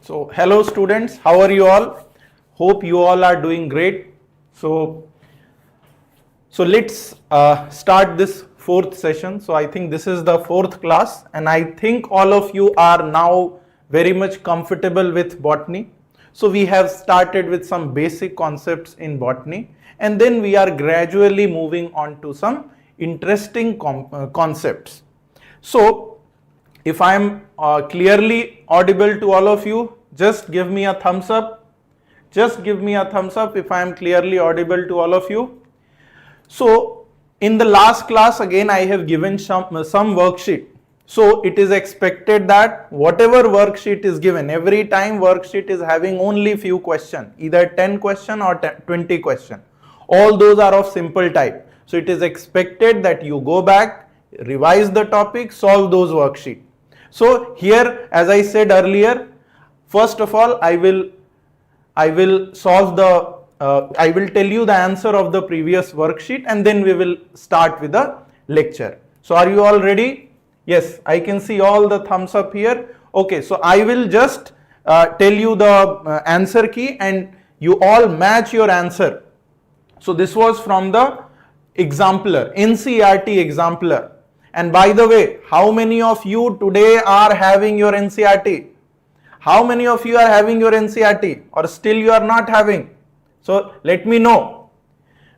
So hello students, how are you all? Hope you all are doing great. So let's start this fourth session. So I think this is the fourth class and I think all of you are now very much comfortable with botany. So we have started with some basic concepts in botany and then we are gradually moving on to some interesting concepts. So if I am clearly audible to all of you, just give me a thumbs up. Just give me a thumbs up if I am clearly audible to all of you. So in the last class again I have given some worksheet. So it is expected that whatever worksheet is given, every time worksheet is having only few questions, either 10 question or 20 question. All those are of simple type. So it is expected that you go back, revise the topic, solve those worksheet. So here, as I said earlier, first of all, I will solve the, I will tell you the answer of the previous worksheet and then we will start with the lecture. So are you all ready? Yes, I can see all the thumbs up here. Okay, so I will just tell you the answer key and you all match your answer. So this was from the exemplar, NCERT exemplar. And by the way, how many of you today are having your NCERT? How many of you are having your NCERT or still you are not having? So let me know,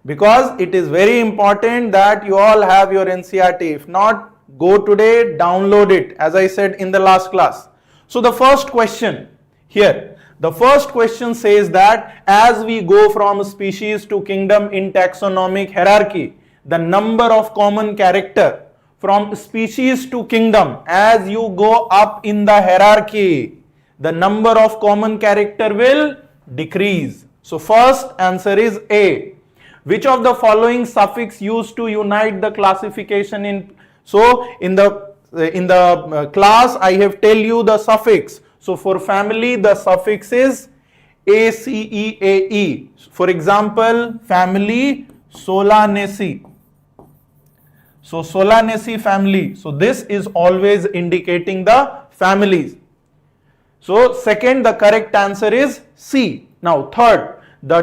because it is very important that you all have your NCERT. If not, go today, download it as I said in the last class. So the first question here, the first question says that as we go from species to kingdom in taxonomic hierarchy, the number of common character from species to kingdom, as you go up in the hierarchy, the number of common character will decrease. So first answer is A. Which of the following suffix used to unite the classification in? So in the class I have tell you the suffix. So for family the suffix is ACEAE. For example, family Solanaceae. So Solanaceae family. So this is always indicating the families. So second, the correct answer is C. Now third, the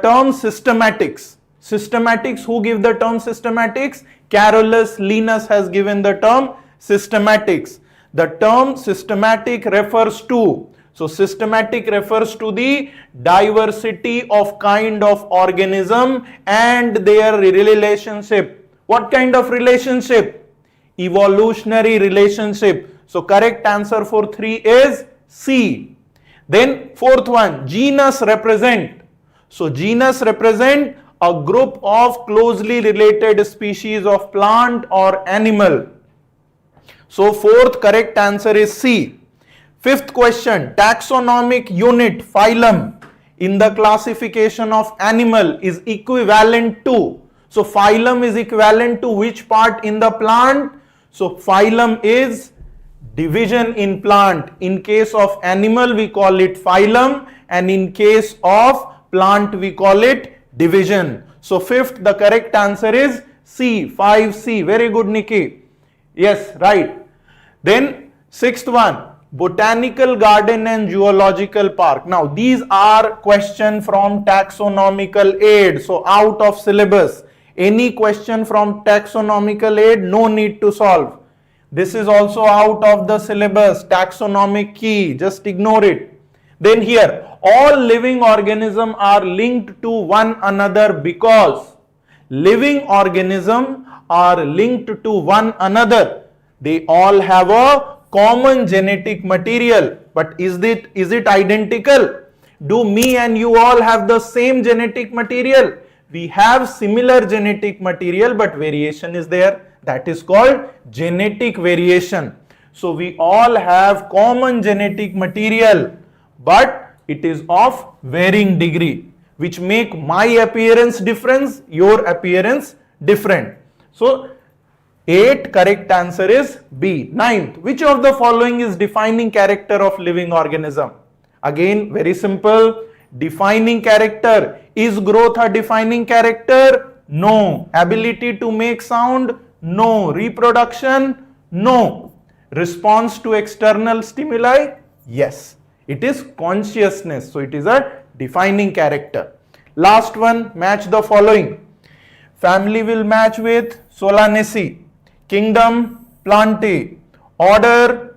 term systematics. Systematics, who give the term systematics? Carolus Linus has given the term systematics. The term systematic refers to, so systematic refers to the diversity of kind of organism and their relationship. What kind of relationship? Evolutionary relationship. So correct answer for 3 is C. Then fourth one, genus represent. So genus represent a group of closely related species of plant or animal. So fourth correct answer is C. Fifth question, taxonomic unit phylum in the classification of animal is equivalent to. So phylum is equivalent to which part in the plant? So phylum is division in plant. In case of animal we call it phylum and in case of plant we call it division. So fifth, the correct answer is C, 5C. Very good, Nikki. Yes, right. Then sixth one, botanical garden and zoological park. Now these are question from taxonomical aid. So out of syllabus, any question from taxonomical aid, no need to solve. This is also out of the syllabus, taxonomic key, just ignore it. Then here, all living organisms are linked to one another because living organisms are linked to one another. They all have a common genetic material, but is it identical? Do me and you all have the same genetic material? We have similar genetic material, but variation is there. That is called genetic variation. So we all have common genetic material, but it is of varying degree, which make my appearance different, your appearance different. So 8 correct answer is B. Ninth, which of the following is defining character of living organism? Again, very simple. Defining character. Is growth a defining character? No. Ability to make sound? No. Reproduction? No. Response to external stimuli? Yes, it is consciousness. So it is a defining character. Last one, match the following. Family will match with Solanaceae, kingdom Plantae, order,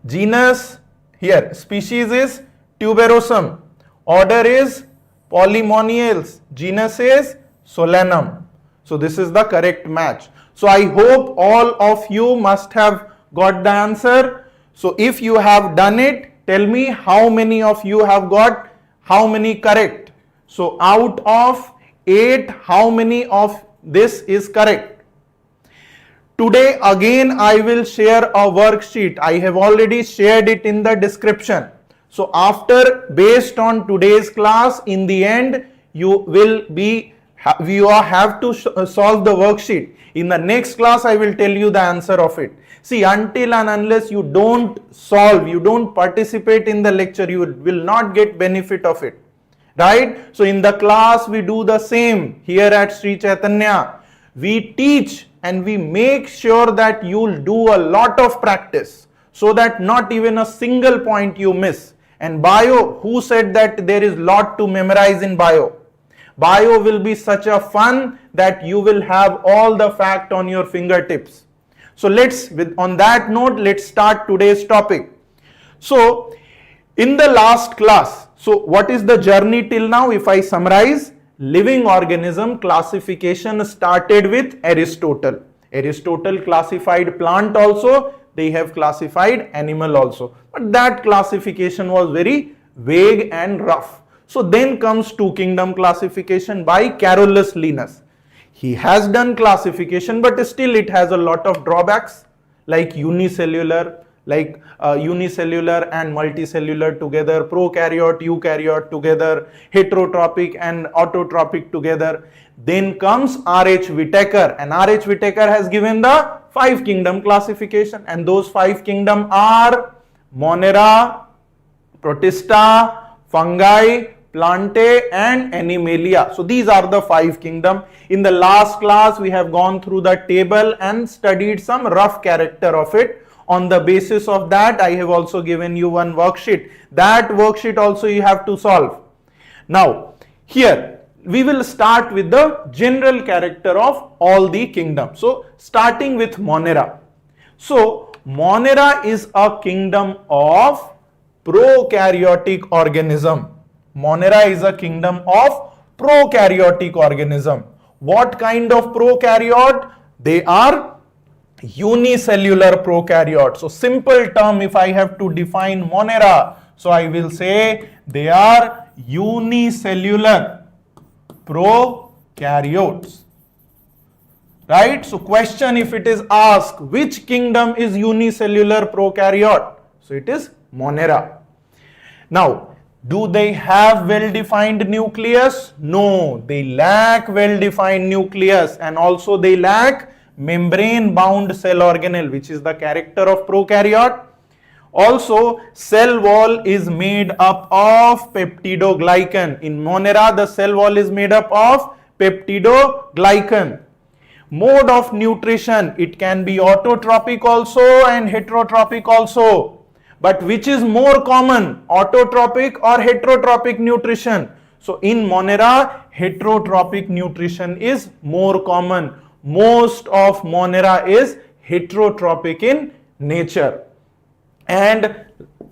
genus, here species is Tuberosum, order is Polymoniales, genus is Solanum. So this is the correct match. So I hope all of you must have got the answer. So if you have done it, tell me how many of you have got how many correct. So out of 8, how many of this is correct? Today again I will share a worksheet. I have already shared it in the description. So after, based on today's class, in the end you have to solve the worksheet. In the next class I will tell you the answer of it. See, until and unless you don't solve, you don't participate in the lecture, you will not get benefit of it. Right? So in the class we do the same here at Sri Chaitanya. We teach and we make sure that you'll do a lot of practice so that not even a single point you miss. And bio, who said that there is lot to memorize in bio? Bio will be such a fun that you will have all the fact on your fingertips. So on that note, let's start today's topic. So in the last class, so what is the journey till now? If I summarize, living organism classification started with Aristotle. Aristotle classified plant also, they have classified animal also. But that classification was very vague and rough. So then comes two kingdom classification by Carolus Linnaeus. He has done classification, but still it has a lot of drawbacks, like unicellular and multicellular together, prokaryote, eukaryote together, heterotrophic and autotrophic together. Then comes R.H. Whitaker, and R.H. Whitaker has given the 5 kingdom classification, and those 5 kingdom are Monera, Protista, fungi, Plantae and Animalia. So these are the 5 kingdom. In the last class we have gone through the table and studied some rough character of it. On the basis of that, I have also given you one worksheet. That worksheet also you have to solve. Now here we will start with the general character of all the kingdoms. So starting with Monera. So Monera is a kingdom of prokaryotic organism. Monera is a kingdom of prokaryotic organism. What kind of prokaryote? They are unicellular prokaryote. So simple term, if I have to define Monera, so I will say they are unicellular prokaryotes. Right? So question, if it is asked, which kingdom is unicellular prokaryote? So it is Monera. Now, do they have well-defined nucleus? No, they lack well-defined nucleus, and also they lack membrane-bound cell organelle, which is the character of prokaryote. Also, cell wall is made up of peptidoglycan. In Monera, the cell wall is made up of peptidoglycan. Mode of nutrition, it can be autotrophic also and heterotrophic also. But which is more common, autotrophic or heterotrophic nutrition? So in Monera, heterotrophic nutrition is more common. Most of Monera is heterotrophic in nature. And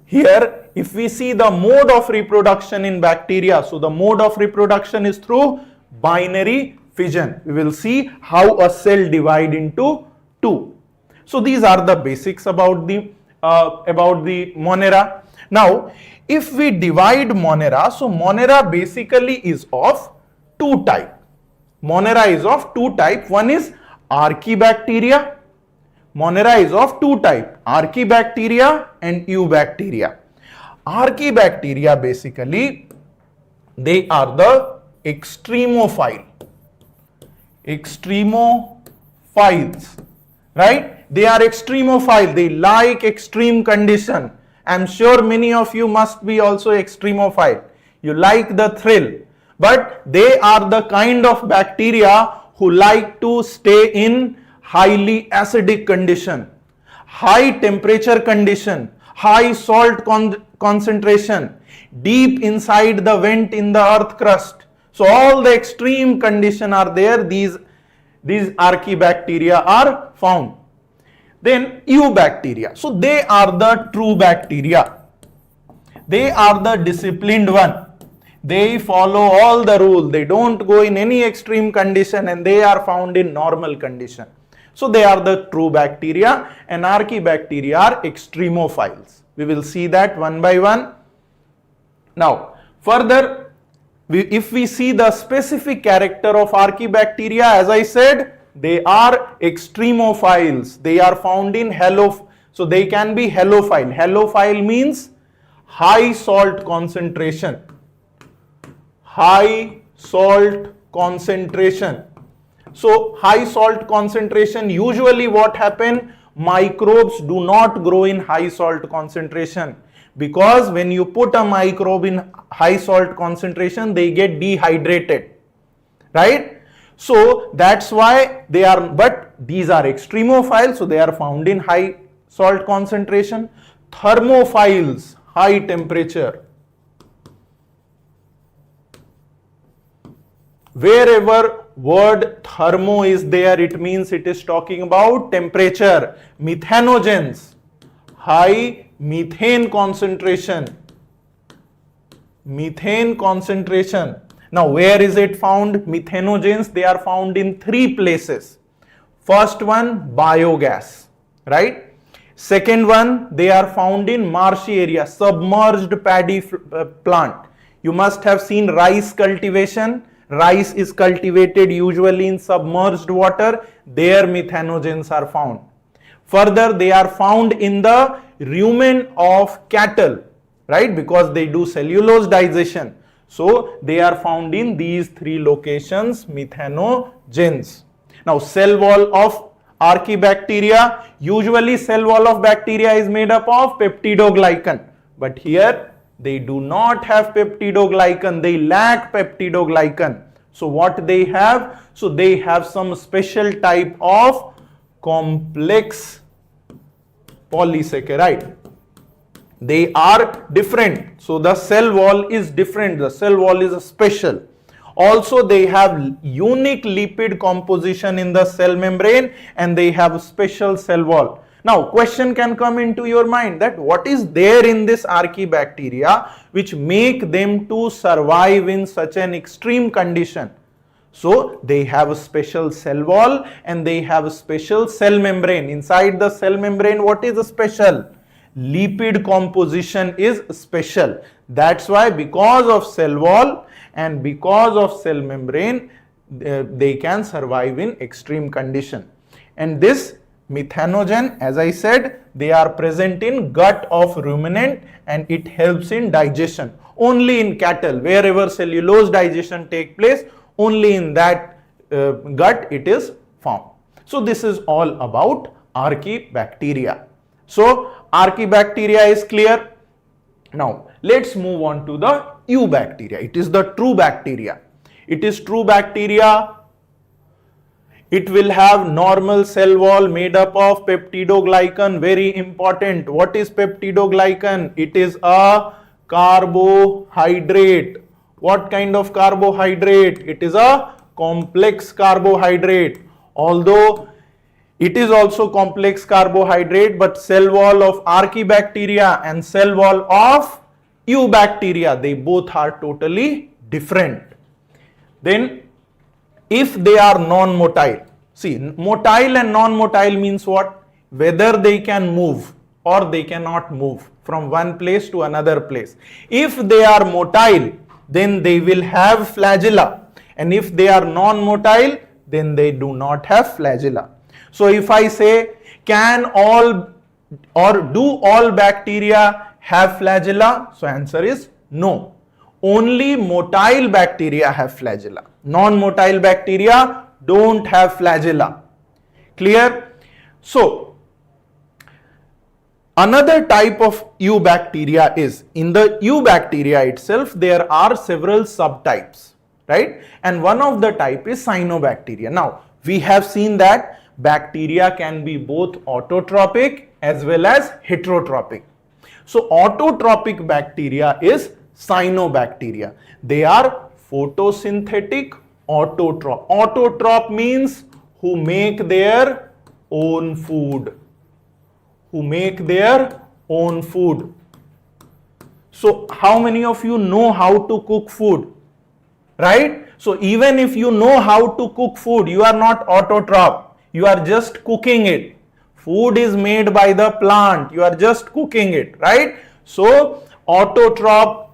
here, if we see the mode of reproduction in bacteria, so the mode of reproduction is through binary fission. We will see how a cell divides into 2. So these are the basics about the Monera. Now, if we divide Monera, so Monera basically is of 2 types. Monera is of 2 types. One is Archaebacteria. Monera is of 2 types, Archaebacteria and Eubacteria. Archaebacteria basically, they are the extremophiles, right? They are extremophile. They like extreme condition. I am sure many of you must be also extremophile. You like the thrill. But they are the kind of bacteria who like to stay in highly acidic condition, high temperature condition, high salt concentration, deep inside the vent in the earth crust. So all the extreme condition are there. These Archaebacteria are found. Then Eubacteria. So they are the true bacteria. They are the disciplined one. They follow all the rules. They don't go in any extreme condition and they are found in normal condition. So they are the true bacteria, and Archaebacteria are extremophiles. We will see that one by one. Now further, if we see the specific character of Archaebacteria, as I said, they are extremophiles. They are found in so they can be halophile. Halophile means high salt concentration. High salt concentration. So high salt concentration, usually what happen, microbes do not grow in high salt concentration, because when you put a microbe in high salt concentration, they get dehydrated, right? So that's why they are, but these are extremophiles, so they are found in high salt concentration. Thermophiles, high temperature. Wherever word thermo is there, it means it is talking about temperature. Methanogens, high methane concentration. Methane concentration. Now where is it found? Methanogens, they are found in 3 places. First one, biogas, right? Second one, they are found in marshy area, submerged paddy plant. You must have seen rice cultivation. Rice is cultivated usually in submerged water. There methanogens are found. Further, they are found in the rumen of cattle, right? Because they do cellulose digestion. So they are found in these 3 locations, methanogens. Now cell wall of Archaebacteria, usually cell wall of bacteria is made up of peptidoglycan, but here they do not have peptidoglycan, they lack peptidoglycan. So what they have? So they have some special type of complex polysaccharide. They are different. So the cell wall is different. The cell wall is special. Also they have unique lipid composition in the cell membrane, and they have special cell wall. Now question can come into your mind that what is there in this Archaebacteria which make them to survive in such an extreme condition? So they have a special cell wall and they have a special cell membrane. Inside the cell membrane, what is special? Lipid composition is special. That's why because of cell wall and because of cell membrane, they can survive in extreme condition. And this methanogen, as I said, they are present in gut of ruminant and it helps in digestion. Only in cattle, wherever cellulose digestion take place, only in that gut it is found. So this is all about Archaebacteria. So Archaebacteria is clear. Now let's move on to the Eubacteria. It is the true bacteria. It is true bacteria. It will have normal cell wall made up of peptidoglycan. Very important. What is peptidoglycan? It is a carbohydrate. What kind of carbohydrate? It is a complex carbohydrate. Although it is also complex carbohydrate, but cell wall of Archaebacteria and cell wall of Eubacteria, they both are totally different. Then if they are non-motile, see, motile and non-motile means what? Whether they can move or they cannot move from one place to another place. If they are motile, then they will have flagella, and if they are non-motile, then they do not have flagella. So if I say, can all or do all bacteria have flagella? So answer is no. Only motile bacteria have flagella. Non-motile bacteria don't have flagella. Clear? So another type of Eubacteria is, in the Eubacteria itself there are several subtypes, right? And one of the type is Cyanobacteria. Now we have seen that bacteria can be both autotrophic as well as heterotrophic. So autotrophic bacteria is cyanobacteria. They are photosynthetic autotroph. Autotroph means who make their own food. Who make their own food. So how many of you know how to cook food? Right? So even if you know how to cook food, you are not autotroph. You are just cooking it. Food is made by the plant. You are just cooking it. Right? So autotroph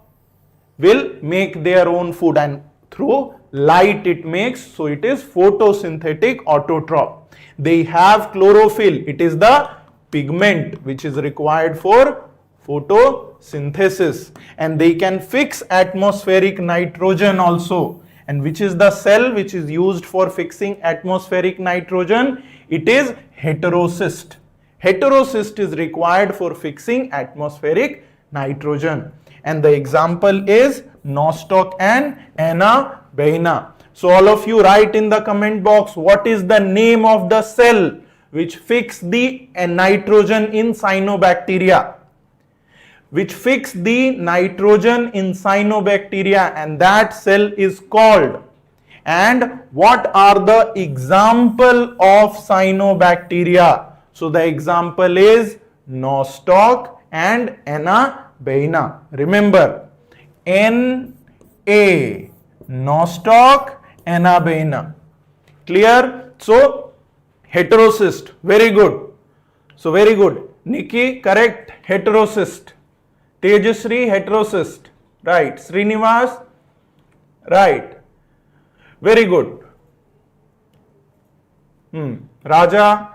will make their own food, and through light it makes. So it is photosynthetic autotroph. They have chlorophyll. It is the pigment which is required for photosynthesis, and they can fix atmospheric nitrogen also. And which is the cell which is used for fixing atmospheric nitrogen? It is heterocyst. Heterocyst is required for fixing atmospheric nitrogen. And the example is nostoc and anabaena. So all of you write in the comment box, what is the name of the cell which fix the nitrogen in cyanobacteria? Which fix the nitrogen in cyanobacteria, and that cell is called. And what are the example of cyanobacteria? So the example is nostoc and anabaena. Remember, Na, nostoc, anabaena. Clear? So heterocyst, very good. So very good. Nikki, correct, heterocyst. Tejasri, heterocyst. Right. Srinivas, right. Very good. Raja,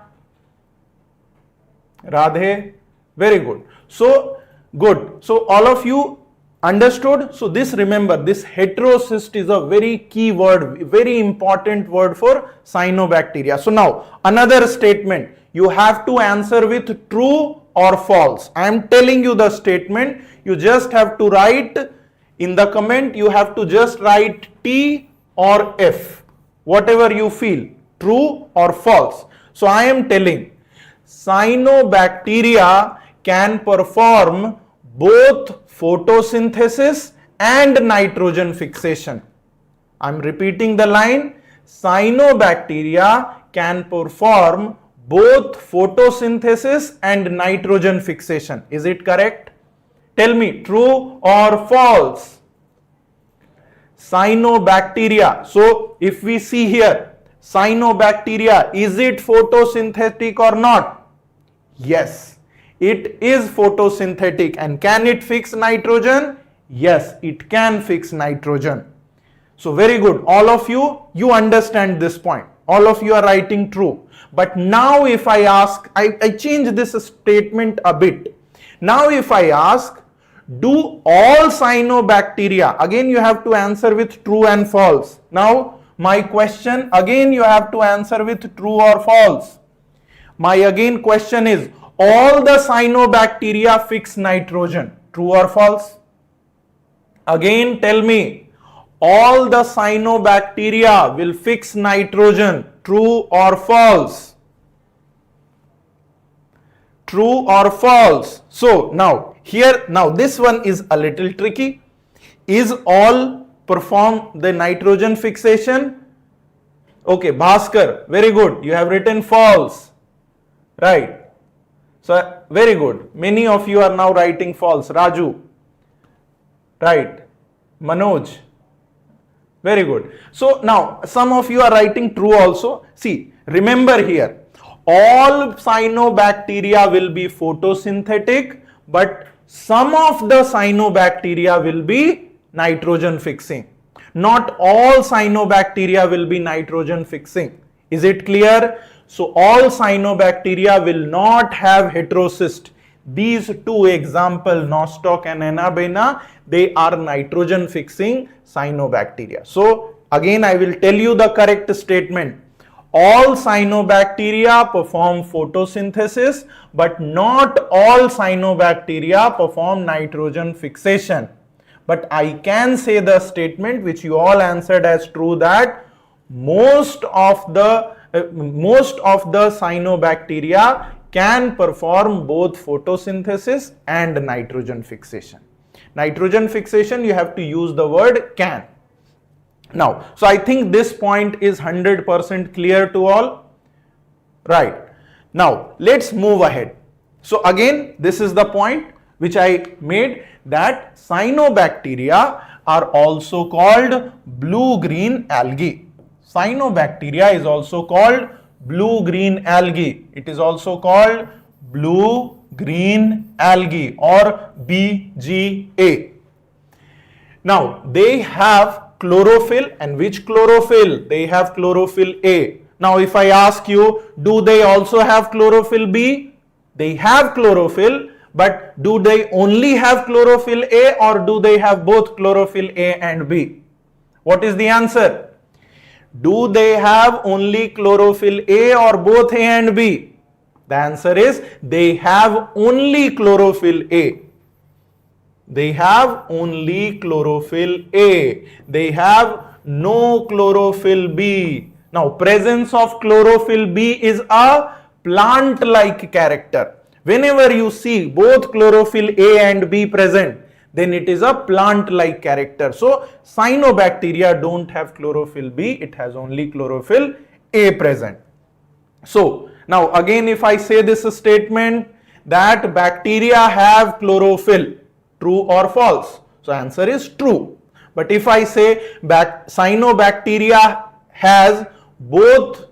Radhe, very good. So good. So all of you understood. So this, remember, this heterocyst is a very key word, very important word for cyanobacteria. So now another statement, you have to answer with true or false. I am telling you the statement. You just have to write in the comment. You have to just write T or F, whatever you feel, true or false. So I am telling, cyanobacteria can perform both photosynthesis and nitrogen fixation. I am repeating the line. Cyanobacteria can perform both photosynthesis and nitrogen fixation. Is it correct? Tell me, true or false? Cyanobacteria. So if we see here, cyanobacteria, is it photosynthetic or not? Yes, it is photosynthetic. And can it fix nitrogen? Yes, it can fix nitrogen. So very good. All of you, you understand this point. All of you are writing true. But now if I ask, I change this statement a bit. Now if I ask, do all cyanobacteria, again you have to answer with true and false. Now my question, again you have to answer with true or false. My again question is, all the cyanobacteria fix nitrogen, true or false? Again tell me, all the cyanobacteria will fix nitrogen, true or false? True or false? So now here, now this one is a little tricky. Is all perform the nitrogen fixation? Okay, Bhaskar, very good. You have written false. Right. So very good. Many of you are now writing false. Raju. Right. Manoj. Very good. So now some of you are writing true also. See, remember here, all cyanobacteria will be photosynthetic, but some of the cyanobacteria will be nitrogen fixing. Not all cyanobacteria will be nitrogen fixing. Is it clear? So all cyanobacteria will not have heterocyst. These two example, nostoc and anabaena, they are nitrogen fixing cyanobacteria. So again I will tell you the correct statement. All cyanobacteria perform photosynthesis, but not all cyanobacteria perform nitrogen fixation. But I can say the statement which you all answered as true, that most of the cyanobacteria can perform both photosynthesis and nitrogen fixation. Nitrogen fixation, you have to use the word can. Now, so I think this point is 100% clear to all. Right. Now, let's move ahead. So again, this is the point which I made, that cyanobacteria are also called blue-green algae. Cyanobacteria is also called blue-green algae. It is also called blue-green algae or BGA. Now, they have chlorophyll, and which chlorophyll? They have chlorophyll A. Now, if I ask you, do they also have chlorophyll B? They have chlorophyll, but do they only have chlorophyll A, or do they have both chlorophyll A and B? What is the answer? Do they have only chlorophyll A or both A and B? The answer is they have only chlorophyll A. They have only chlorophyll A. They have no chlorophyll B. Now, presence of chlorophyll B is a plant-like character. Whenever you see both chlorophyll A and B present, then it is a plant-like character. So, cyanobacteria don't have chlorophyll B, it has only chlorophyll A present. So, now again if I say this statement that bacteria have chlorophyll, true or false? So, answer is true. But if I say cyanobacteria has both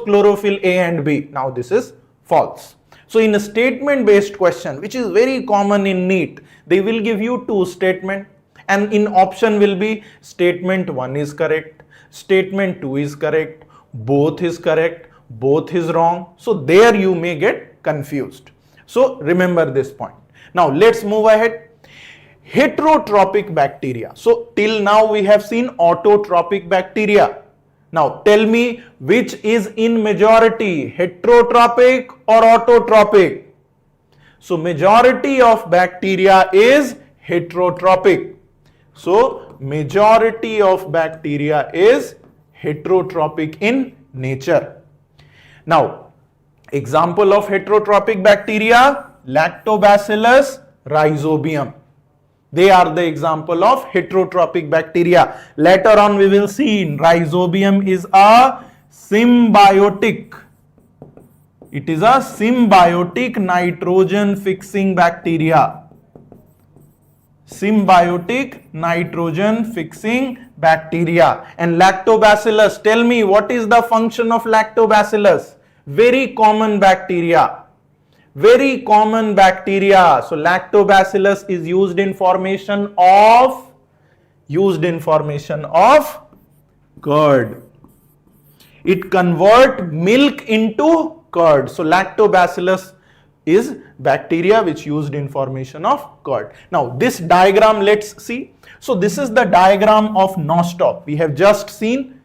chlorophyll A and B, now this is false. So, in a statement based question, which is very common in NEET, they will give you two statements, and in option will be statement 1 is correct, statement 2 is correct, both is correct, both is wrong. So, there you may get confused. So, remember this point. Now, let's move ahead. Heterotrophic bacteria. So, till now we have seen autotrophic bacteria. Now, tell me which is in majority, heterotrophic or autotrophic? So, majority of bacteria is heterotrophic. So, majority of bacteria is heterotrophic in nature. Now, example of heterotrophic bacteria, Lactobacillus rhizobium. They are the example of heterotrophic bacteria. Later on we will see rhizobium is a symbiotic. It is a symbiotic nitrogen fixing bacteria. Symbiotic nitrogen fixing bacteria. And Lactobacillus, tell me what is the function of Lactobacillus? Very common bacteria. Very common bacteria. So, Lactobacillus is used in formation of curd. It converts milk into curd. So, Lactobacillus is bacteria which used in formation of curd. Now, this diagram let's see. So, this is the diagram of nostoc. We have just seen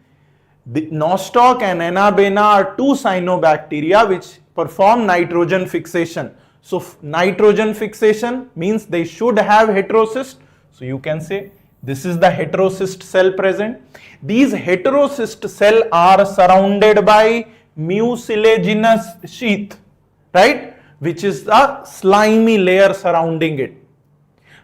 the nostoc and Anabaena are two cyanobacteria which perform nitrogen fixation. So, nitrogen fixation means they should have heterocyst. So, you can say this is the heterocyst cell present. These heterocyst cell are surrounded by mucilaginous sheath, right? Which is a slimy layer surrounding it.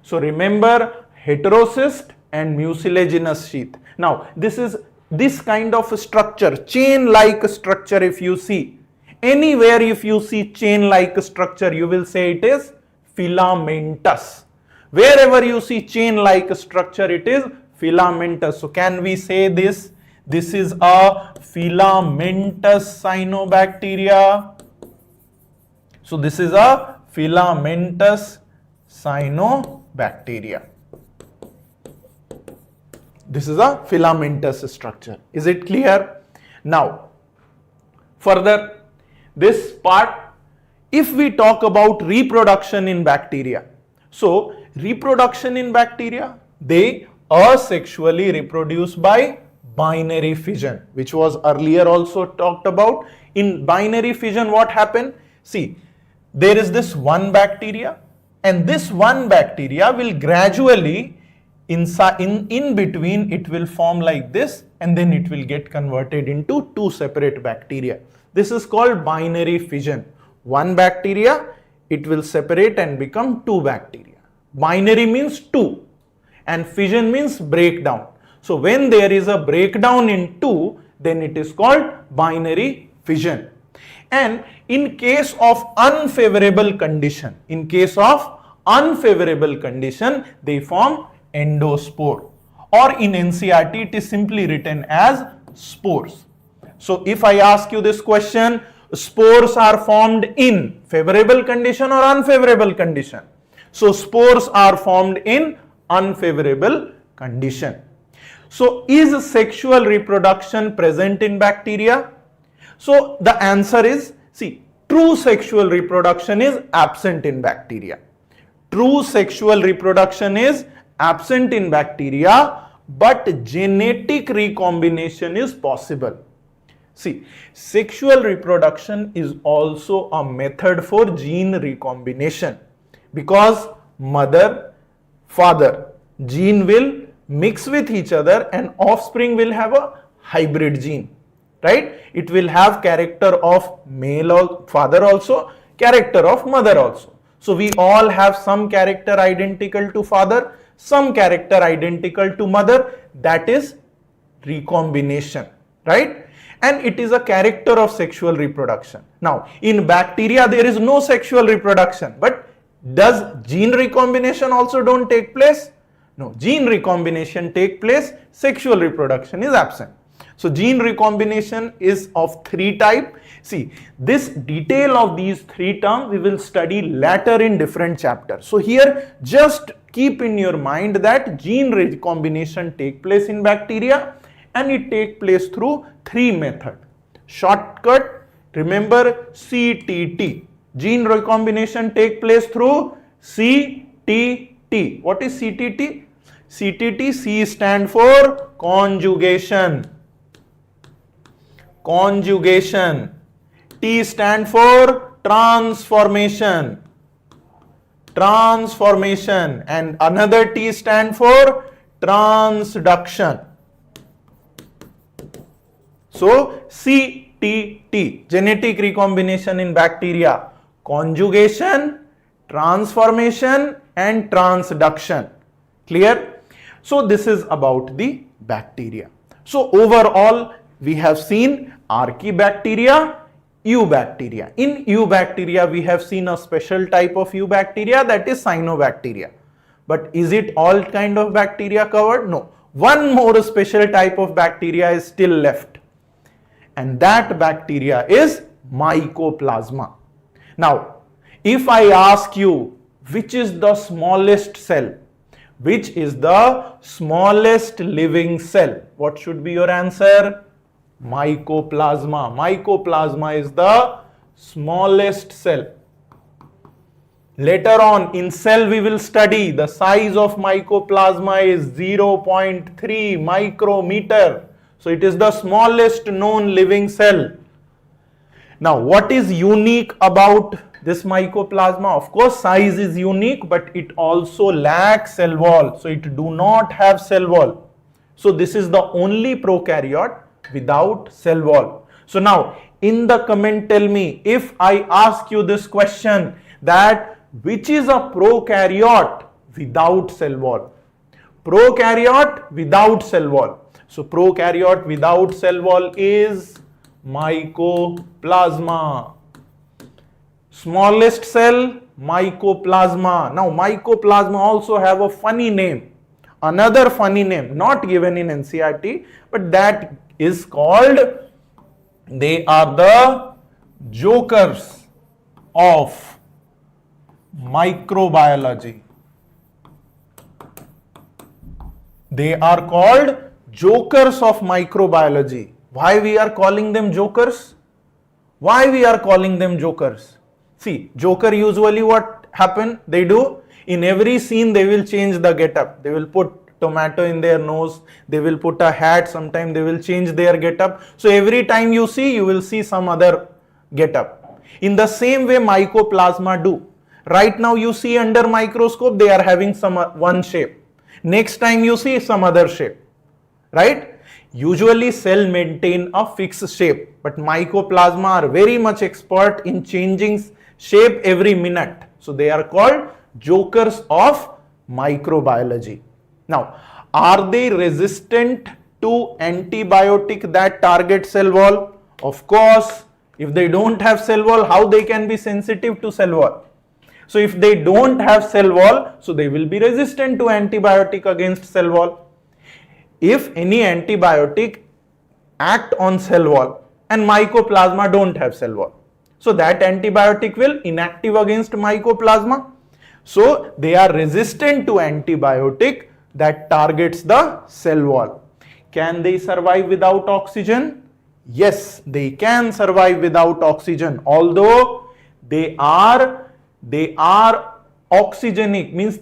So, remember heterocyst and mucilaginous sheath. Now, this is this kind of structure, chain-like structure if you see. Anywhere if you see chain-like structure, you will say it is filamentous. Wherever you see chain-like structure, it is filamentous. So, can we say this? This is a filamentous cyanobacteria. So, this is a filamentous cyanobacteria. This is a filamentous structure. Is it clear? Now, further, this part, if we talk about reproduction in bacteria. So, reproduction in bacteria, they asexually reproduce by binary fission, which was earlier also talked about. In binary fission, what happened? See, there is this one bacteria, and this one bacteria will gradually in between it will form like this, and then it will get converted into two separate bacteria. This is called binary fission. One bacteria, it will separate and become two bacteria. Binary means two and fission means breakdown. So when there is a breakdown in two, then it is called binary fission. And in case of unfavorable condition, they form endospore, or in NCERT it is simply written as spores. So if I ask you this question, spores are formed in favorable condition or unfavorable condition? So spores are formed in unfavorable condition. So is sexual reproduction present in bacteria? So the answer is, see, true sexual reproduction is absent in bacteria. True sexual reproduction is absent in bacteria, but genetic recombination is possible. See, sexual reproduction is also a method for gene recombination, because mother, father, gene will mix with each other and offspring will have a hybrid gene, right? It will have character of male or father also, character of mother also. So we all have some character identical to father, some character identical to mother, that is recombination, right? And it is a character of sexual reproduction. Now, in bacteria, there is no sexual reproduction, but does gene recombination also don't take place? No, gene recombination take place, sexual reproduction is absent. So gene recombination is of three types. See, this detail of these three terms we will study later in different chapters. So here just keep in your mind that gene recombination take place in bacteria, and it take place through three methods. Shortcut, remember CTT. Gene recombination take place through CTT. What is CTT? CTT, C stand for conjugation. Conjugation. T stand for transformation. Transformation. And another T stand for transduction. So CTT, genetic recombination in bacteria, conjugation, transformation and transduction. Clear? So this is about the bacteria. So overall we have seen Archaebacteria, Eubacteria. In Eubacteria we have seen a special type of Eubacteria, that is Cyanobacteria. But is it all kind of bacteria covered? No. One more special type of bacteria is still left, and that bacteria is Mycoplasma. Now, if I ask you which is the smallest cell, which is the smallest living cell, what should be your answer? Mycoplasma. Mycoplasma is the smallest cell. Later on in cell we will study the size of Mycoplasma is 0.3 micrometer. So it is the smallest known living cell. Now what is unique about this Mycoplasma? Of course size is unique, but it also lacks cell wall. So it do not have cell wall. So this is the only prokaryote without cell wall. So now in the comment tell me, if I ask you this question, that which is a prokaryote without cell wall? Prokaryote without cell wall. So prokaryote without cell wall is Mycoplasma. Smallest cell, Mycoplasma. Now Mycoplasma also have a funny name. Another funny name, not given in NCERT, but that is called, they are the jokers of microbiology. They are called jokers of microbiology. Why we are calling them jokers? Why we are calling them jokers? See, joker usually what happen? They do, in every scene they will change the getup. They will put tomato in their nose, they will put a hat, sometime they will change their getup. So every time you see, you will see some other getup. In the same way Mycoplasma do. Right now you see under microscope they are having some one shape. Next time you see some other shape. Right? Usually cell maintain a fixed shape, but Mycoplasma are very much expert in changing shape every minute. So they are called jokers of microbiology. Now, are they resistant to antibiotic that target cell wall? Of course. If they don't have cell wall, how they can be sensitive to cell wall? So if they don't have cell wall, so they will be resistant to antibiotic against cell wall. If any antibiotic act on cell wall and Mycoplasma don't have cell wall, so that antibiotic will inactive against Mycoplasma. So they are resistant to antibiotic that targets the cell wall. Can they survive without oxygen? Yes, they can survive without oxygen, although they are oxygenic, means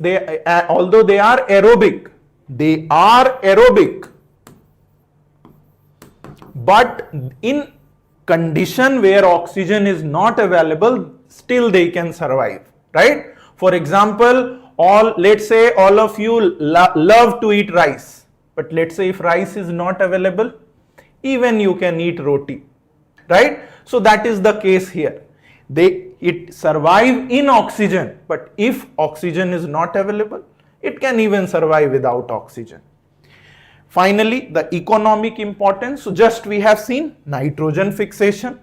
although they are aerobic, but in condition where oxygen is not available, still they can survive, right? For example, let's say all of you love to eat rice, but let's say if rice is not available, even you can eat roti, right? So that is the case here. It survive in oxygen, but if oxygen is not available, it can even survive without oxygen. Finally, the economic importance. So just we have seen nitrogen fixation,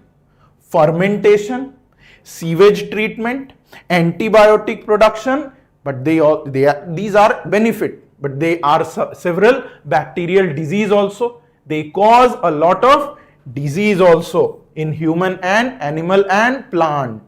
fermentation, sewage treatment, antibiotic production, but these are benefit, but they are several bacterial disease also. They cause a lot of disease also in human and animal and plant.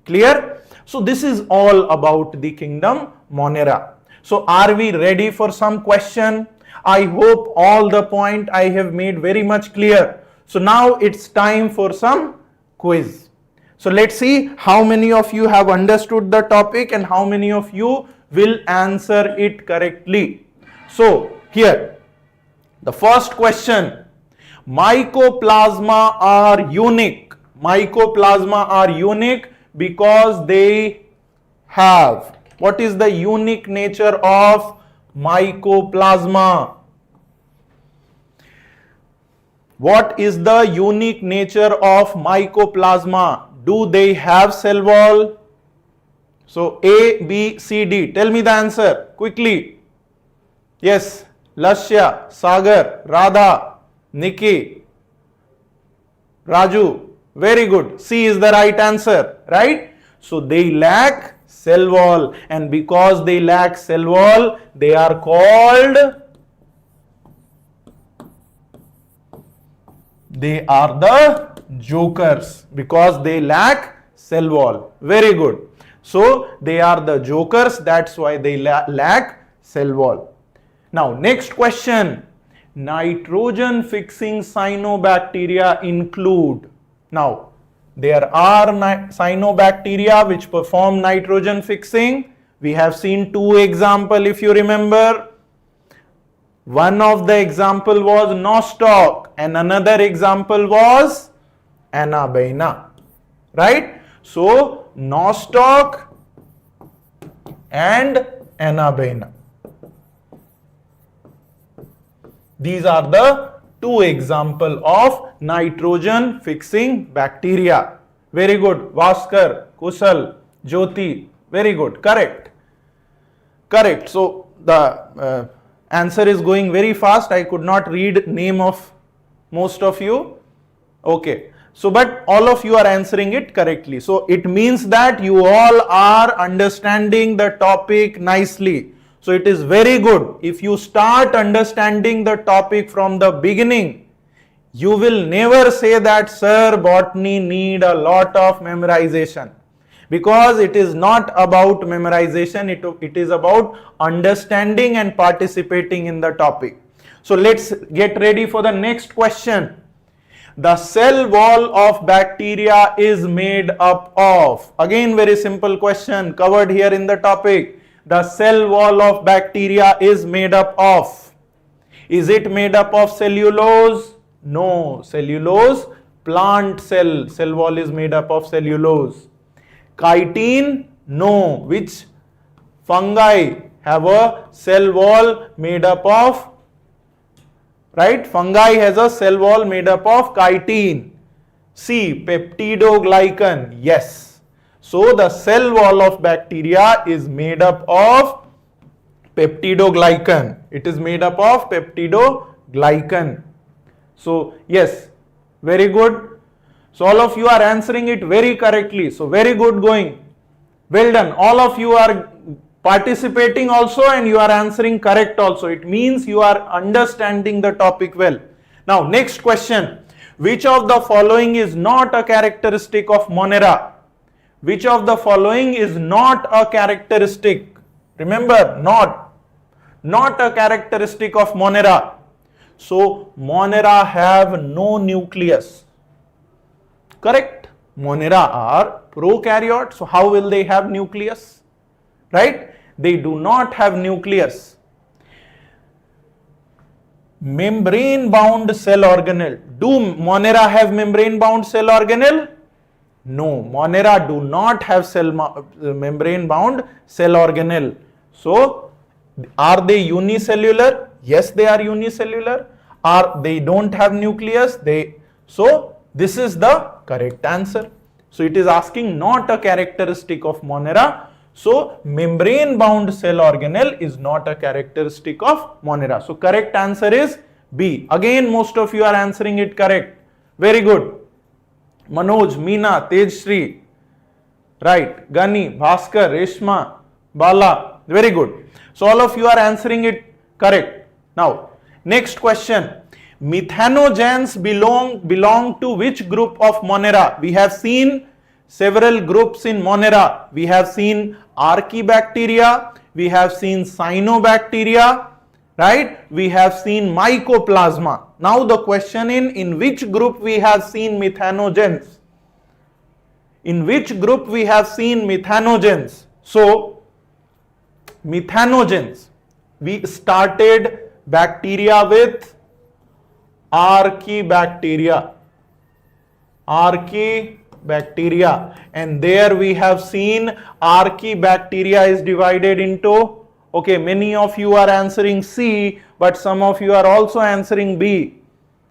Clear? So this is all about the kingdom Monera. So are we ready for some question? I hope all the point I have made very much clear. So now it's time for some quiz. So let's see how many of you have understood the topic and how many of you will answer it correctly. So here, the first question, Mycoplasma are unique. Mycoplasma are unique because they have, what is the unique nature of Mycoplasma? What is the unique nature of Mycoplasma? Do they have cell wall? So A, B, C, D. Tell me the answer quickly. Yes, Lashya, Sagar, Radha, Nikki, Raju. Very good. C is the right answer, right? So they lack cell wall, and because they lack cell wall, they are called, they are the jokers, because they lack cell wall. Very good. So they are the jokers, that's why they lack cell wall. Now next question, nitrogen fixing cyanobacteria include. Now there are cyanobacteria which perform nitrogen fixing. We have seen two examples if you remember. One of the example was nostoc and another example was anabaena, right? So nostoc and anabaena. These are the two examples of nitrogen fixing bacteria. Very good. Vaskar, Kusal, Jyoti. Very good. Correct. Correct. So the answer is going very fast. I could not read name of most of you. Okay. So but all of you are answering it correctly. So it means that you all are understanding the topic nicely. So it is very good. If you start understanding the topic from the beginning, you will never say that, sir, botany need a lot of memorization. Because it is not about memorization, it is about understanding and participating in the topic. So let's get ready for the next question. The cell wall of bacteria is made up of. Again, very simple question covered here in the topic. The cell wall of bacteria is made up of. Is it made up of cellulose? No. Cellulose, plant cell wall is made up of cellulose. Chitin? No. Which fungi have a cell wall made up of right? Fungi has a cell wall made up of chitin. C, peptidoglycan. Yes. So the cell wall of bacteria is made up of peptidoglycan. It is made up of peptidoglycan. So yes, very good. So all of you are answering it very correctly. So very good going. Well done. All of you are participating also and you are answering correct also. It means you are understanding the topic well. Now next question. Which of the following is not a characteristic of Monera? Which of the following is not a characteristic? Remember, not a characteristic of Monera. So Monera have no nucleus. Correct? Monera are prokaryotes. So how will they have nucleus? Right? They do not have nucleus. Membrane bound cell organelle. Do Monera have membrane bound cell organelle? No, Monera do not have membrane bound cell organelle. So are they unicellular? Yes, they are unicellular. They don't have nucleus. So this is the correct answer. So it is asking not a characteristic of Monera. So membrane bound cell organelle is not a characteristic of Monera. So correct answer is B. Again most of you are answering it correct. Very good. Manoj, Meena, Tejshri, right? Gani, Bhaskar, Reshma, Bala. Very good. So all of you are answering it correct. Now next question. Methanogens belong to which group of Monera? We have seen several groups in Monera. We have seen Archaebacteria, we have seen Cyanobacteria, right? We have seen Mycoplasma. Now the question in which group we have seen methanogens? In which group we have seen methanogens? So methanogens, we started bacteria with Archaebacteria, and there we have seen Archaebacteria is divided into, okay, many of you are answering C, but some of you are also answering B.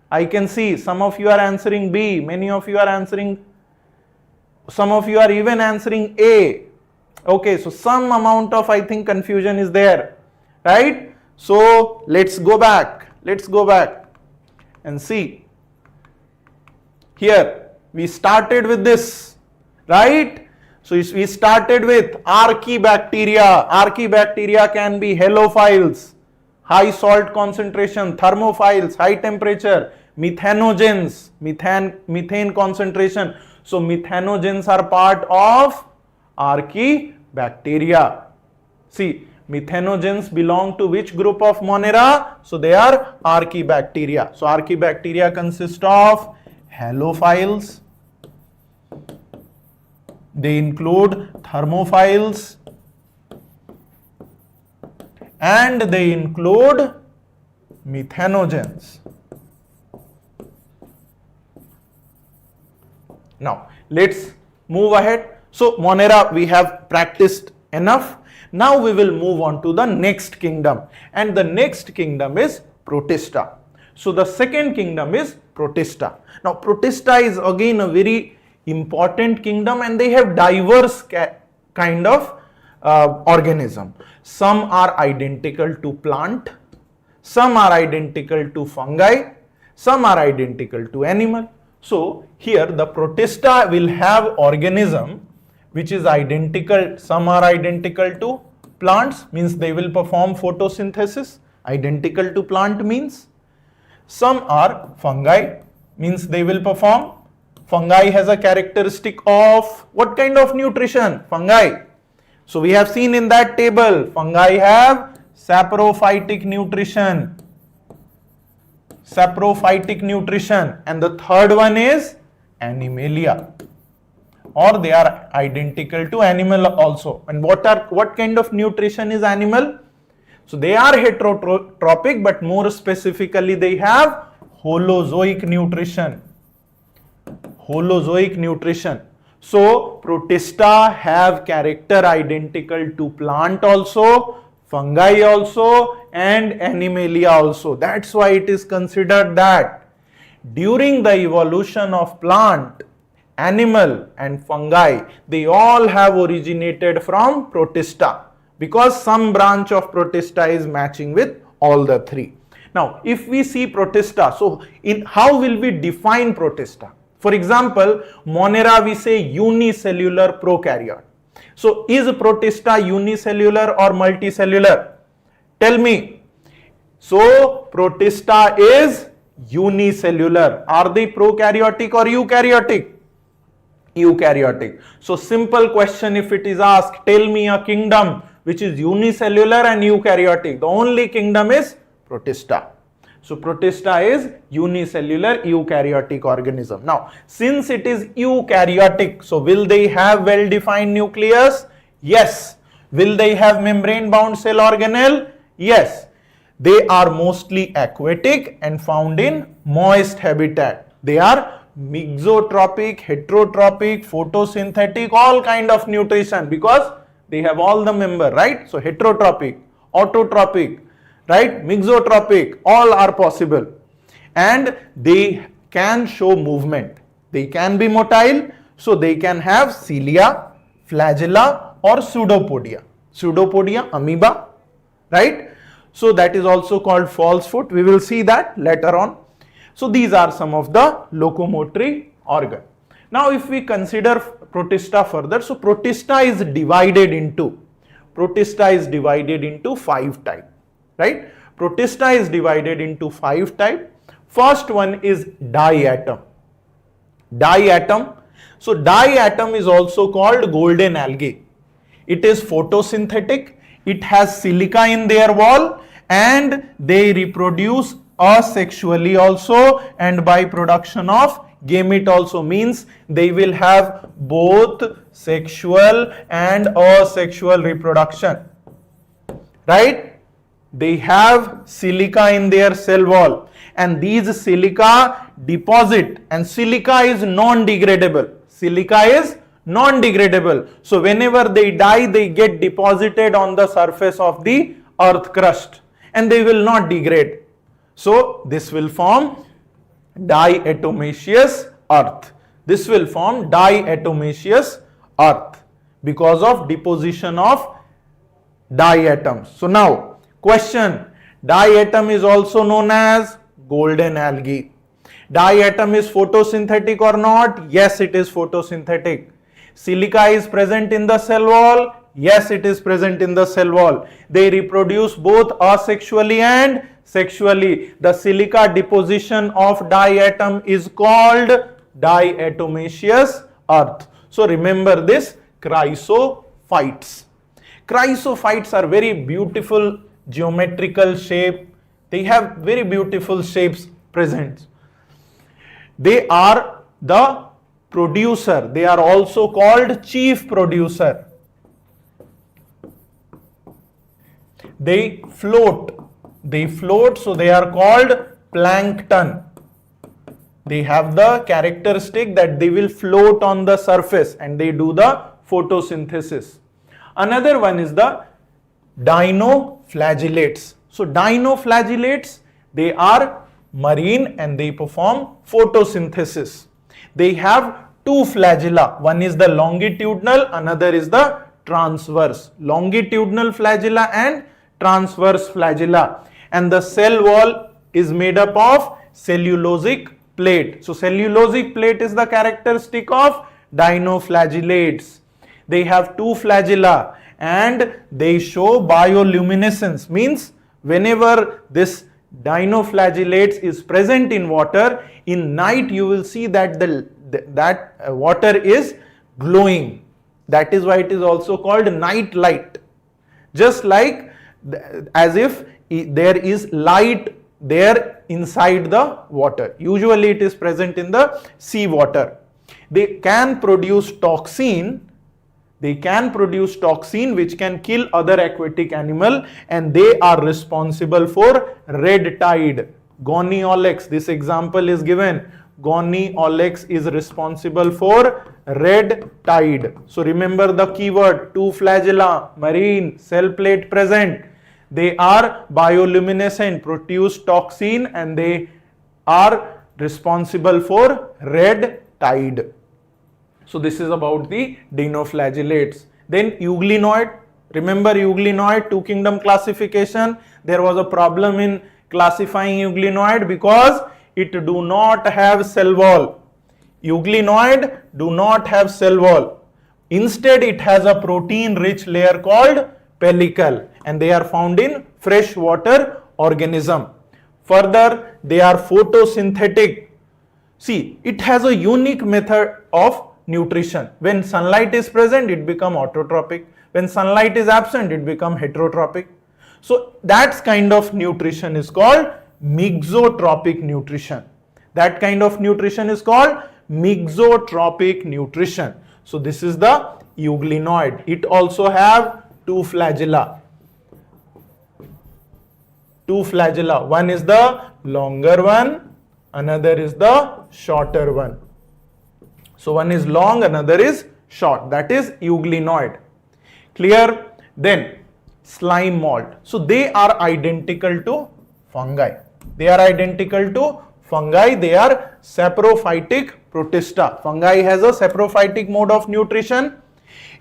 I can see some of you are answering B, many of you are answering, some of you are even answering A. Okay, so some amount of, I think, confusion is there, right? So let's go back and see. Here we started with this, right? So we started with Archaebacteria. Archaebacteria can be halophiles, high salt concentration, thermophiles, high temperature, methanogens, methane concentration. So methanogens are part of Archaebacteria. See, methanogens belong to which group of Monera? So they are Archaebacteria. So Archaebacteria consist of halophiles. They include thermophiles and they include methanogens. Now let's move ahead. So Monera we have practiced enough. Now we will move on to the next kingdom, and the next kingdom is Protista. So the second kingdom is Protista. Now Protista is again a very important kingdom and they have diverse kind of organism. Some are identical to plant, some are identical to fungi, some are identical to animal. So here the Protista will have organism which is identical. Some are identical to plants, means they will perform photosynthesis. Identical to plant means. Some are fungi, means they will perform. Fungi has a characteristic of what kind of nutrition? Fungi. So we have seen in that table, fungi have saprophytic nutrition. Saprophytic nutrition. And the third one is animalia. Or they are identical to animal also. And what kind of nutrition is animal? So they are heterotrophic, but more specifically they have holozoic nutrition. Holozoic nutrition. So Protista have character identical to plant also, fungi also, and animalia also. That's why it is considered that during the evolution of plant, animal and fungi, they all have originated from Protista, because some branch of Protista is matching with all the three. Now, if we see Protista, so in how will we define Protista? For example, Monera we say unicellular prokaryote. So, is Protista unicellular or multicellular? Tell me. So, Protista is unicellular. Are they prokaryotic or eukaryotic? Eukaryotic. So, simple question if it is asked, tell me a kingdom which is unicellular and eukaryotic. The only kingdom is Protista. So, Protista is unicellular eukaryotic organism. Now, since it is eukaryotic, so will they have well-defined nucleus? Yes. Will they have membrane-bound cell organelle? Yes. They are mostly aquatic and found in moist habitat. They are mixotrophic, heterotrophic, photosynthetic, all kind of nutrition, because they have all the member, right? So, heterotrophic, autotrophic, right, mixotrophic, all are possible, and they can show movement. They can be motile, so they can have cilia, flagella or pseudopodia. Pseudopodia, amoeba, right? So that is also called false foot. We will see that later on. So these are some of the locomotory organ. Now if we consider Protista further, so Protista is divided into 5 types. Right? Protista is divided into 5 types. First one is diatom. Diatom. So diatom is also called golden algae. It is photosynthetic. It has silica in their wall, and they reproduce asexually also, and by production of gamete also, means they will have both sexual and asexual reproduction. Right? They have silica in their cell wall, and these silica deposit, and silica is non-degradable. Silica is non-degradable. So whenever they die, they get deposited on the surface of the earth crust, and they will not degrade. So this will form diatomaceous earth. This will form diatomaceous earth because of deposition of diatoms. So now, question, diatom is also known as golden algae. Diatom is photosynthetic or not? Yes, it is photosynthetic. Silica is present in the cell wall? Yes, it is present in the cell wall. They reproduce both asexually and sexually. The silica deposition of diatom is called diatomaceous earth. So remember this, chrysophytes. Chrysophytes are very beautiful geometrical shape. They have very beautiful shapes present. They are the producer. They are also called chief producer. They float. So they are called plankton. They have the characteristic that they will float on the surface, and they do the photosynthesis. Another one is the dinoflagellates. So dinoflagellates, they are marine and they perform photosynthesis. They have 2 flagella. One is the longitudinal, another is the transverse. Longitudinal flagella and transverse flagella. And the cell wall is made up of cellulosic plate. So cellulosic plate is the characteristic of dinoflagellates. They have 2 flagella and they show bioluminescence, means whenever this dinoflagellates is present in water, in night you will see that that water is glowing. That is why it is also called night light. Just like as if there is light there inside the water. Usually it is present in the sea water. They can produce toxin. They can produce toxin which can kill other aquatic animal, and they are responsible for red tide. Goniolex, this example is given. Goniolex is responsible for red tide. So remember the keyword, 2 flagella, marine, cell plate present. They are bioluminescent, produce toxin, and they are responsible for red tide. So this is about the dinoflagellates. Then euglenoid. Remember euglenoid, two kingdom classification. There was a problem in classifying euglenoid because it do not have cell wall. Euglenoid do not have cell wall. Instead, it has a protein rich layer called pellicle, and they are found in freshwater organism. Further, they are photosynthetic. See, it has a unique method of nutrition. When sunlight is present, it becomes autotrophic. When sunlight is absent, it becomes heterotrophic. So that kind of nutrition is called mixotrophic nutrition. That kind of nutrition is called mixotrophic nutrition. So this is the euglenoid. It also have two flagella. Two flagella. One is the longer one, another is the shorter one. So one is long, another is short. That is euglenoid. Clear? Then slime mold. So they are identical to fungi. They are identical to fungi. They are saprophytic Protista. Fungi has a saprophytic mode of nutrition.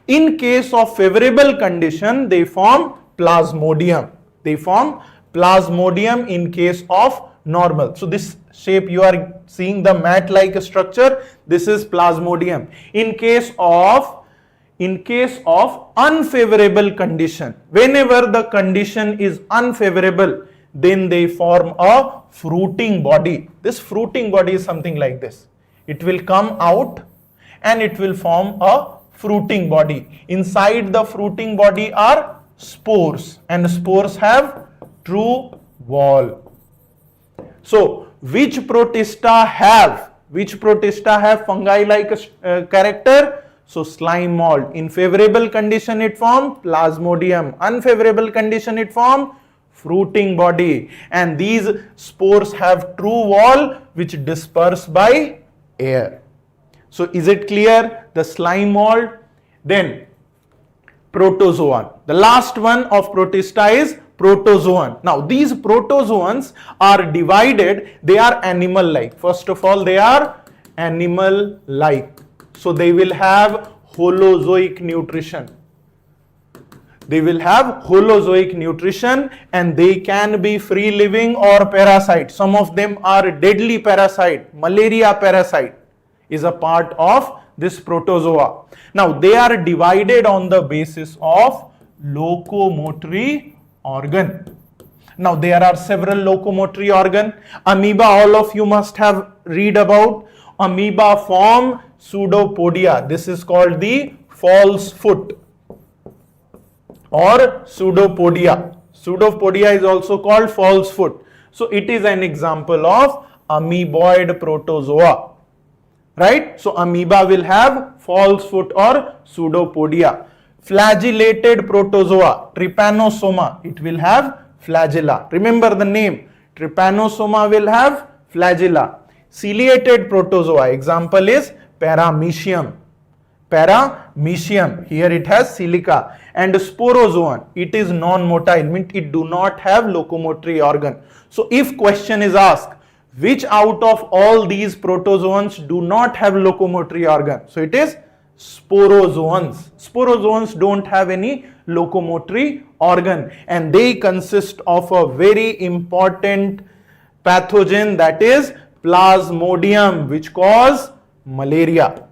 In case of favorable condition, they form plasmodium. They form plasmodium in case of normal. So this shape you are seeing, the mat-like structure, this is plasmodium. In case of unfavorable condition, whenever the condition is unfavorable, then they form a fruiting body. This fruiting body is something like this. It will come out and it will form a fruiting body. Inside the fruiting body are spores, and spores have true wall. So which Protista have fungi-like character? So slime mold. In favorable condition it form plasmodium. Unfavorable condition it form fruiting body. And these spores have true wall which disperse by air. So is it clear? The slime mold. Then protozoan. The last one of Protista is protozoan. Now these protozoans are divided, they are animal-like. First of all, they are animal-like. So they will have holozoic nutrition. They will have holozoic nutrition, and they can be free living or parasite. Some of them are deadly parasite. Malaria parasite is a part of this protozoa. Now they are divided on the basis of locomotory organ. Now there are several locomotory organ. Amoeba, all of you must have read about. Amoeba form pseudopodia. This is called the false foot or pseudopodia. Pseudopodia is also called false foot. So it is an example of amoeboid protozoa. Right? So amoeba will have false foot or pseudopodia. Flagellated protozoa, trypanosoma, it will have flagella. Remember the name. Trypanosoma will have flagella. Ciliated protozoa, example is paramecium. Paramecium, here it has silica. And sporozoan, it is non-motile, means it do not have locomotory organ. So if question is asked, which out of all these protozoans do not have locomotory organ? So it is sporozoans. Sporozoans don't have any locomotory organ, and they consist of a very important pathogen, that is plasmodium, which cause malaria.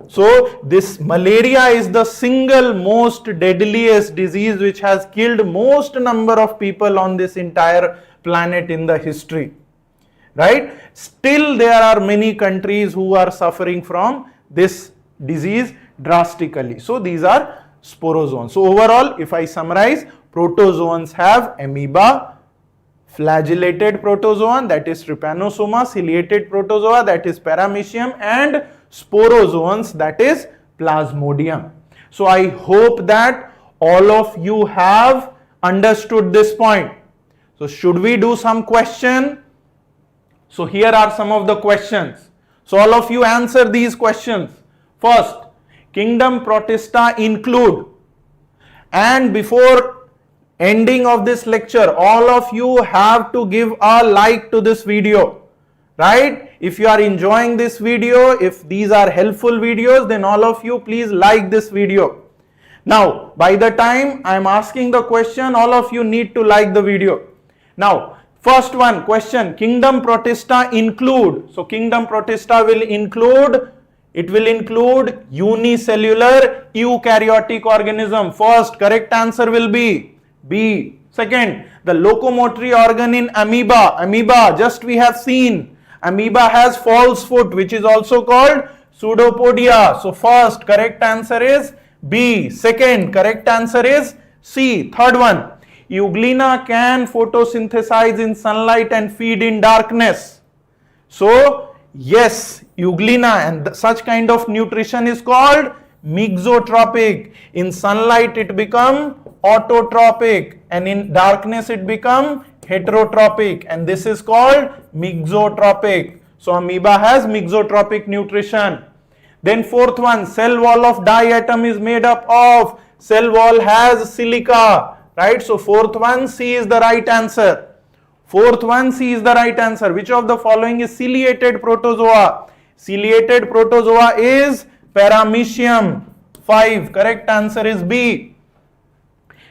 So this malaria is the single most deadliest disease which has killed most number of people on this entire planet in the history. Right? Still there are many countries who are suffering from this disease drastically. So these are sporozoans. So overall, if I summarize, protozoans have amoeba, flagellated protozoan, that is trypanosoma, ciliated protozoa, that is paramecium, and sporozoans, that is plasmodium. So I hope that all of you have understood this point. So should we do some question? So here are some of the questions. So all of you answer these questions. First, kingdom Protista include And before ending of this lecture, all of you have to give a like to this video, right? If you are enjoying this video, if these are helpful videos, then all of you please like this video. Now, by the time I am asking the question, all of you need to like the video. Now, first one question, kingdom Protista include. So, kingdom Protista will include, it will include unicellular eukaryotic organism. First, correct answer will be B. Second, the locomotory organ in amoeba. Amoeba, just we have seen, amoeba has false foot, which is also called pseudopodia. So, first, correct answer is B. Second, correct answer is C. Third one, Euglena can photosynthesize in sunlight and feed in darkness. So, yes, Euglena and such kind of nutrition is called mixotropic. In sunlight it become autotropic and in darkness it become heterotrophic, and this is called mixotropic. So, amoeba has mixotropic nutrition. Then fourth one, cell wall of diatom is made up of, cell wall has silica, right? So, fourth one, C is the right answer. Fourth one, C is the right answer. Which of the following is ciliated protozoa? Ciliated protozoa is Paramecium. 5, correct answer is B.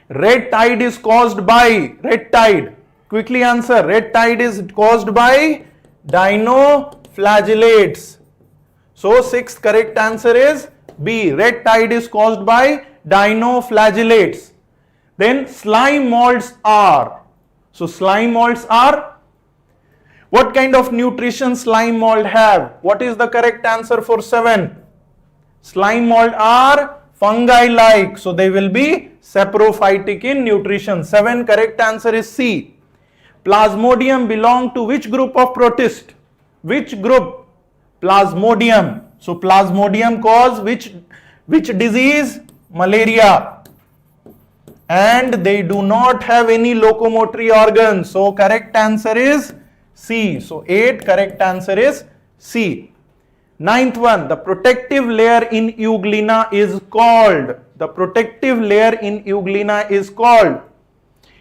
Red tide is caused by, red tide, quickly answer, red tide is caused by dinoflagellates. So, sixth correct answer is B. Red tide is caused by dinoflagellates. Then slime molds are. So, slime molds are, what kind of nutrition slime mold have? What is the correct answer for 7? Slime mold are fungi-like. So, they will be saprophytic in nutrition. 7 correct answer is C. Plasmodium belong to which group of protist? Which group? Plasmodium. So, Plasmodium cause which disease? Malaria. And they do not have any locomotory organs. So, correct answer is C. So, 8 correct answer is C. Ninth one, the protective layer in Euglena is called. The protective layer in Euglena is called.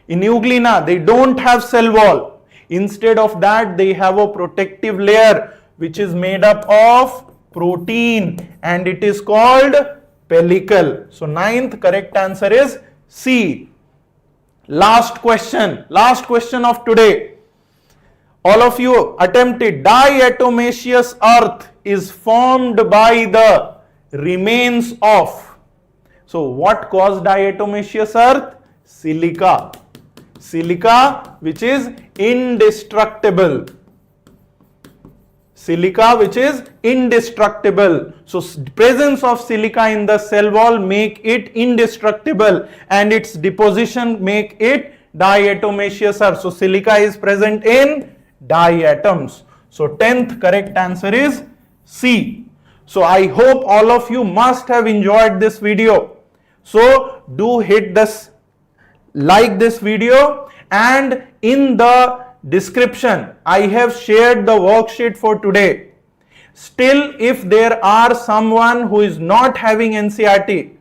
In Euglena, they don't have cell wall. Instead of that, they have a protective layer which is made up of protein and it is called pellicle. So, ninth correct answer is C. Last question of today. All of you attempted. Diatomaceous earth is formed by the remains of. So, what caused diatomaceous earth? Silica. Silica which is indestructible. Silica which is indestructible. So, presence of silica in the cell wall make it indestructible and its deposition make it diatomaceous earth. So, silica is present in diatoms. So, 10th correct answer is C. So, I hope all of you must have enjoyed this video. So, do hit this, like this video, and in the description I have shared the worksheet for today. Still, if there are someone who is not having NCERT,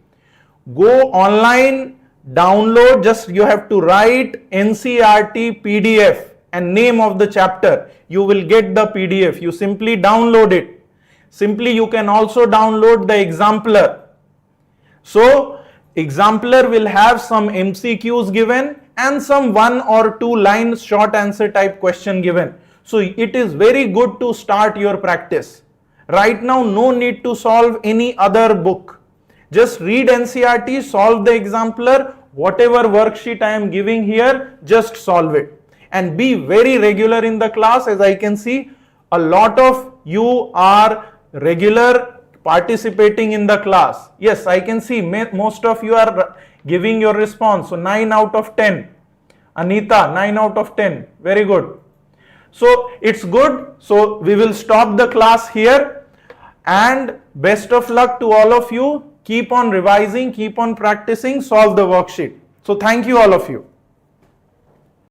go online, download, just you have to write NCERT PDF and name of the chapter. You will get the PDF. You simply download it. Simply you can also download the exemplar. So, exemplar will have some MCQs given and some 1 or 2 lines short answer type question given. So, it is very good to start your practice. Right now, no need to solve any other book. Just read NCERT, solve the exemplar, whatever worksheet I am giving here, just solve it. And be very regular in the class. As I can see, a lot of you are regular participating in the class. Yes, I can see most of you are giving your response. So, 9 out of 10. Anita, 9 out of 10. Very good. So, it's good. So, we will stop the class here and best of luck to all of you. Keep on revising, keep on practicing, solve the worksheet. So, thank you all of you.